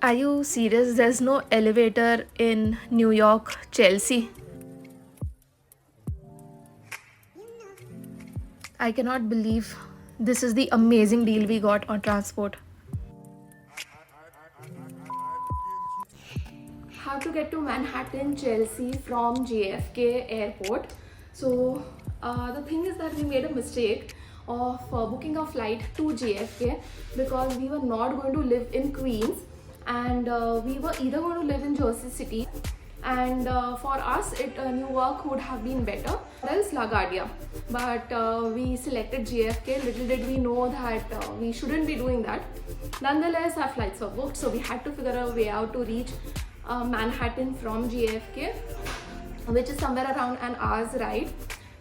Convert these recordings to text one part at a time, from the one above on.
Are you serious? There's no elevator in New York, Chelsea. I cannot believe this is the amazing deal we got on transport. How to get to Manhattan, Chelsea from JFK airport. So the thing is that we made a mistake of booking a flight to JFK because we were not going to live in Queens, and we were either going to live in Jersey City, and for us Newark would have been better, or else LaGuardia. But we selected JFK. Little did we know that we shouldn't be doing that. Nonetheless, our flights were booked, so we had to figure a way out to reach Manhattan from JFK, which is somewhere around an hour's ride.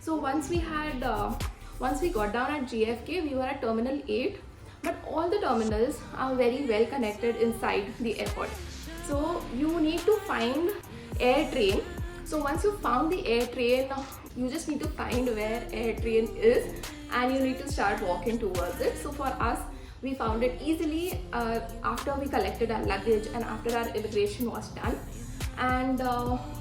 So once we got down at JFK, we were at Terminal 8, but all the terminals are very well connected inside the airport. So you need to find air train. So once you found the air train, you just need to find where air train is, and you need to start walking towards it. So for us, we found it easily after we collected our luggage and after our immigration was done, and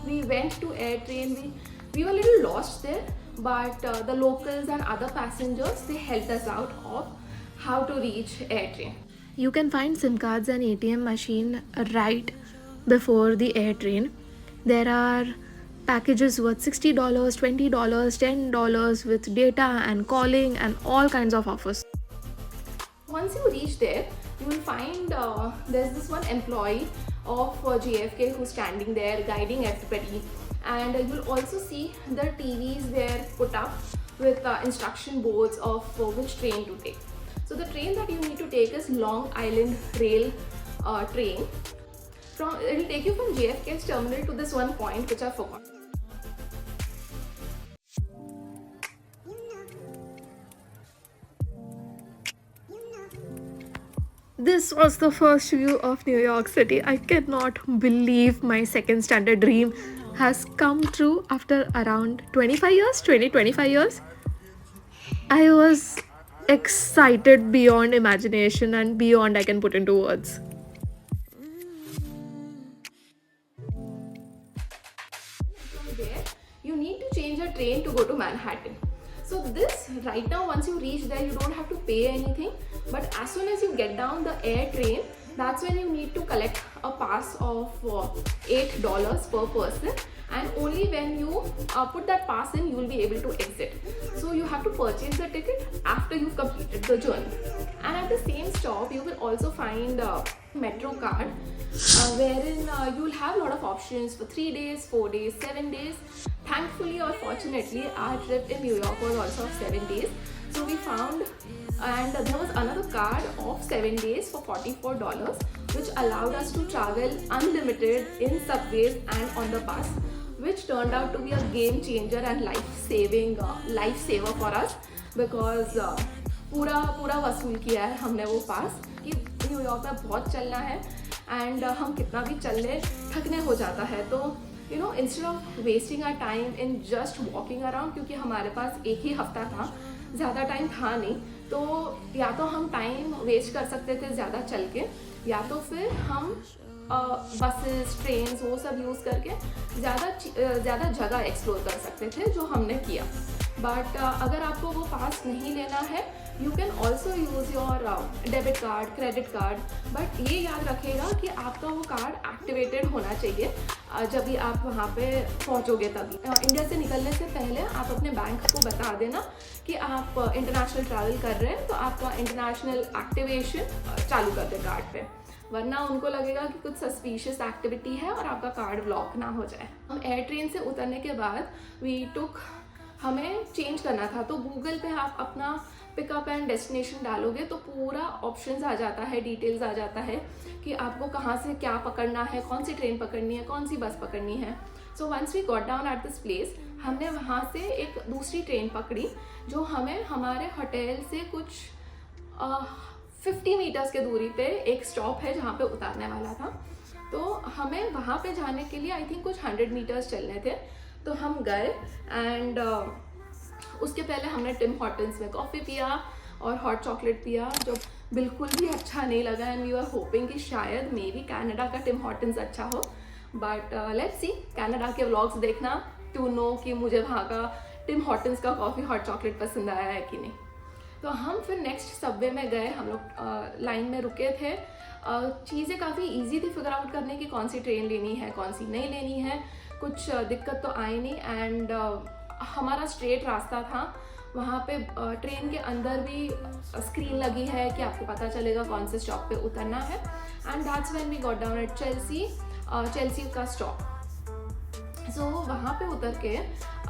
we went to air train. We were a little lost there, but the locals and other passengers, they helped us out of how to reach air train. You can find SIM cards and ATM machine right before the air train. There are packages worth $60, $20, $10 with data and calling and all kinds of offers. Once you reach there, you will find there's this one employee of JFK who's standing there guiding everybody, and you will also see the TVs there put up with instruction boards of which train to take. So the train that you need to take is Long Island Rail train. It will take you from JFK's terminal to this one point which I forgot. This was the first view of New York City. I cannot believe my second standard dream has come true after around 25 years, 25 years. I was excited beyond imagination and beyond I can put into words. From there, you need to change a train to go to Manhattan. So this, right now, once you reach there, you don't have to pay anything. But as soon as you get down the air train, that's when you need to collect a pass of $8 per person. And only when you put that pass in, you will be able to exit. So you have to purchase the ticket after you've completed the journey. And at the same stop, you will also find a metro card wherein you will have a lot of options for 3 days, 4 days, 7 days. Thankfully or fortunately, our trip in New York was also of 7 days. So we found, and there was another card of 7 days for $44, which allowed us to travel unlimited in subways and on the bus, which turned out to be a game changer and lifesaver for us, because पूरा वसूल किया है हमने वो पास कि New York में बहुत चलना है, एंड हम कितना भी चल ले थकने हो जाता है. तो instead of wasting our time in just walking around, क्योंकि हमारे पास एक ही हफ्ता था, ज़्यादा टाइम था नहीं, तो या तो हम टाइम वेस्ट कर सकते थे ज़्यादा चल के, या तो फिर हम बसेस, ट्रेन्स, वो सब यूज़ करके ज़्यादा जगह एक्सप्लोर कर सकते थे, जो हमने किया. बट अगर आपको वो पास नहीं लेना है, you can also use your debit card, credit card. But ये याद रखिएगा कि आपका वो कार्ड एक्टिवेटेड होना चाहिए जब भी आप वहाँ पे पहुँचोगे. तभी इंडिया से निकलने से पहले आप अपने बैंक को बता देना कि आप इंटरनेशनल ट्रैवल कर रहे हैं, तो आपका इंटरनेशनल एक्टिवेशन चालू कर दे कार्ड पे, वरना उनको लगेगा कि कुछ सस्पिशियस एक्टिविटी है और आपका कार्ड ब्लॉक ना हो जाए. हम एयर ट्रेन से उतरने के बाद हमें चेंज करना था, तो गूगल पे आप अपना पिकअप एंड डेस्टिनेशन डालोगे तो पूरा ऑप्शंस आ जाता है, डिटेल्स आ जाता है कि आपको कहाँ से क्या पकड़ना है, कौन सी ट्रेन पकड़नी है, कौन सी बस पकड़नी है. So once we got down at this place, हमने वहाँ से एक दूसरी ट्रेन पकड़ी जो हमें हमारे होटल से कुछ 50 मीटर्स के दूरी पे एक स्टॉप है जहाँ पे उतारने वाला था. तो हमें वहाँ पे जाने के लिए आई थिंक कुछ 100 मीटर्स चलने थे. तो हम गए, एंड उसके पहले हमने टिम हॉर्टन्स में कॉफ़ी पिया और हॉट चॉकलेट पिया, जो बिल्कुल भी अच्छा नहीं लगा एंड वी आर होपिंग कि शायद मे बी कनाडा का टिम हॉर्टन्स अच्छा हो, बट लेट्स सी कनाडा के व्लॉग्स देखना टू नो कि मुझे वहाँ का टिम हॉर्टन्स का कॉफ़ी हॉट चॉकलेट पसंद आया है कि नहीं। तो हम फिर नेक्स्ट सबवे में गए, हम लोग लाइन में रुके थे। चीज़ें काफ़ी इजी थी फिगर आउट करने की कौन सी ट्रेन लेनी है कौन सी नहीं लेनी है, कुछ दिक्कत तो आई नहीं एंड हमारा स्ट्रेट रास्ता था। वहाँ पे ट्रेन के अंदर भी स्क्रीन लगी है कि आपको पता चलेगा कौन से स्टॉप पे उतरना है and that's when we got down at Chelsea का स्टॉप। सो वहाँ पे उतर के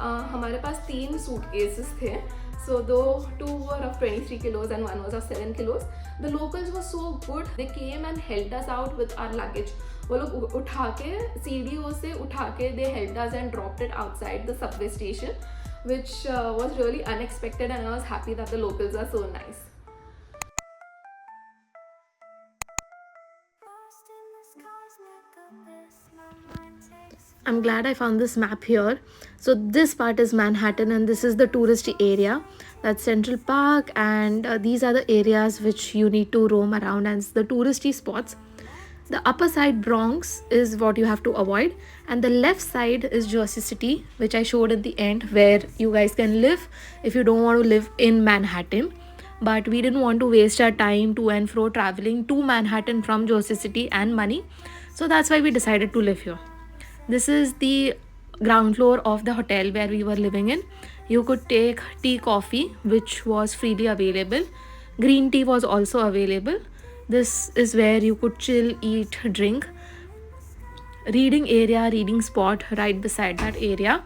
हमारे पास 3 सूटकेसेस थे। So though 2 were of 23 kilos and 1 was of 7 kilos, the locals were so good. They came and helped us out with our luggage. वो लोग उठा के सीढ़ियों से उठा के they helped us and dropped it outside the subway station, which was really unexpected and I was happy that the locals are so nice. I'm glad I found this map here. So this part is Manhattan and this is the touristy area. That's Central Park and these are the areas which you need to roam around and the touristy spots. The upper side Bronx is what you have to avoid and the left side is Jersey City, which I showed at the end, where you guys can live if you don't want to live in Manhattan. But we didn't want to waste our time to and fro traveling to Manhattan from Jersey City and money. So that's why we decided to live here. This is the ground floor of the hotel where we were living in. You could take tea, coffee, which was freely available. Green tea was also available. This is where you could chill, eat, drink. Reading area, reading spot right beside that area.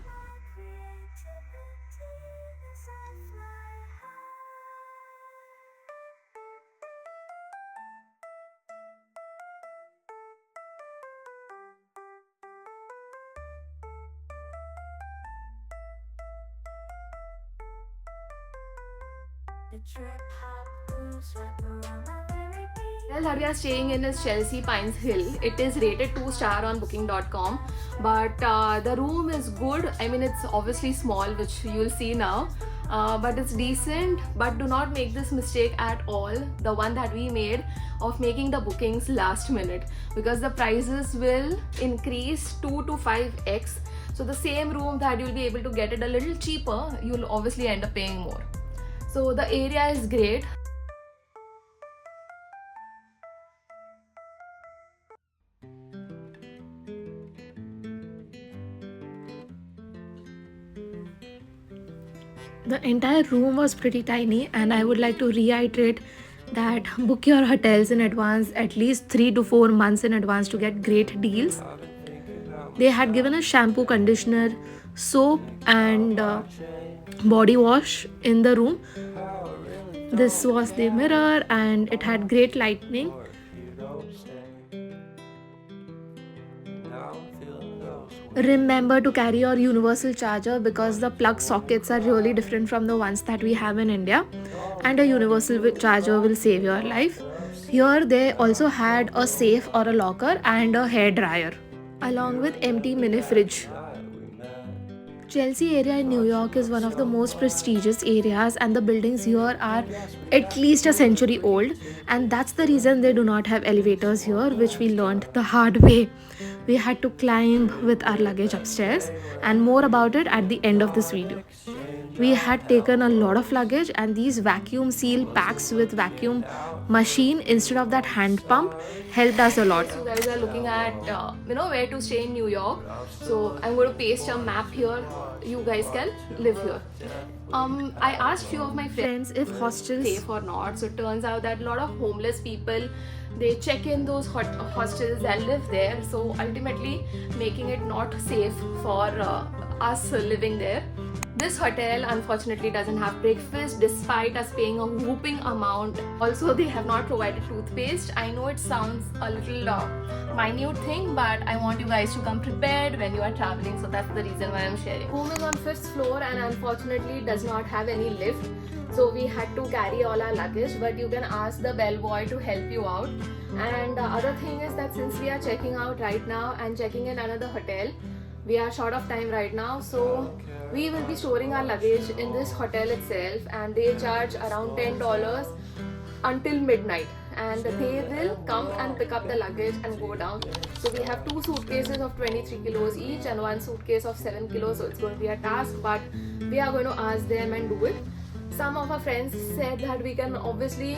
The hotel that we are staying in is Chelsea Pines Hill. It is rated 2-star on booking.com, but the room is good. I mean, it's obviously small, which you'll see now, but it's decent. But do not make this mistake at all, the one that we made of making the bookings last minute, because the prices will increase 2 to 5x. So the same room that you'll be able to get it a little cheaper, you'll obviously end up paying more. So the area is great. The entire room was pretty tiny and I would like to reiterate that book your hotels in advance, at least 3 to 4 months in advance, to get great deals. They had given us shampoo, conditioner, soap and body wash in the room. This was the mirror and it had great lighting. Remember to carry your universal charger because the plug sockets are really different from the ones that we have in India, and a universal charger will save your life. Here they also had a safe or a locker and a hair dryer along with empty mini fridge. Chelsea area in New York is one of the most prestigious areas and the buildings here are at least a century old, and that's the reason they do not have elevators here, which we learned the hard way. We had to climb with our luggage upstairs, and more about it at the end of this video. We had taken a lot of luggage and these vacuum seal packs with vacuum machine instead of that hand pump helped us a lot. You guys are looking at where to stay in New York, so I'm going to paste a map here. You guys can live here. I asked few of my friends if hostels safe or not. So it turns out that a lot of homeless people, they check in those hostels and live there, so ultimately making it not safe for us living there. This hotel unfortunately doesn't have breakfast despite us paying a whooping amount. Also, they have not provided toothpaste. I know it sounds a little minute thing, but I want you guys to come prepared when you are traveling, so that's the reason why I'm sharing. Room is on 5th floor and unfortunately does not have any lift, so we had to carry all our luggage, but you can ask the bellboy to help you out. And the other thing is that since we are checking out right now and checking in another hotel, we are short of time right now, so we will be storing our luggage in this hotel itself, and they charge around $10 until midnight, and they will come and pick up the luggage and go down. So we have 2 suitcases of 23 kilos each and 1 suitcase of 7 kilos, so it's going to be a task, but we are going to ask them and do it. Some of our friends said that we can obviously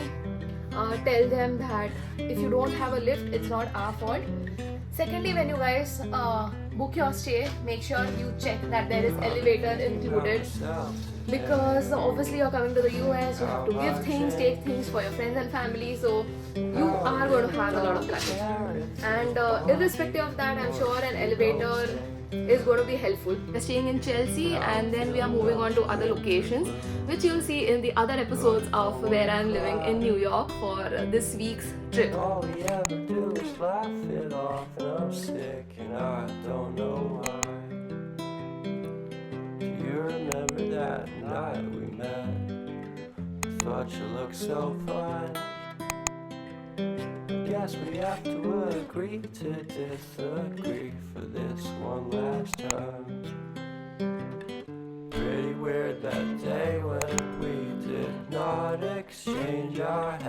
tell them that if you don't have a lift, it's not our fault. Secondly, when you guys book your stay, make sure you check that there is elevator included, because obviously you're coming to the US, you have to give things, take things for your friends and family, so you are going to have a lot of luggage. And irrespective of that, I'm sure an elevator is going to be helpful. We're staying in Chelsea and then we are moving on to other locations, which you'll see in the other episodes of where I'm living in New York for this week's trip. All we ever do is laugh it off, and I'm sick and I don't know why. Do you remember that night we met? I thought you looked so fine. Guess we have to agree to disagree for this one last time. Pretty weird that day when we did not exchange our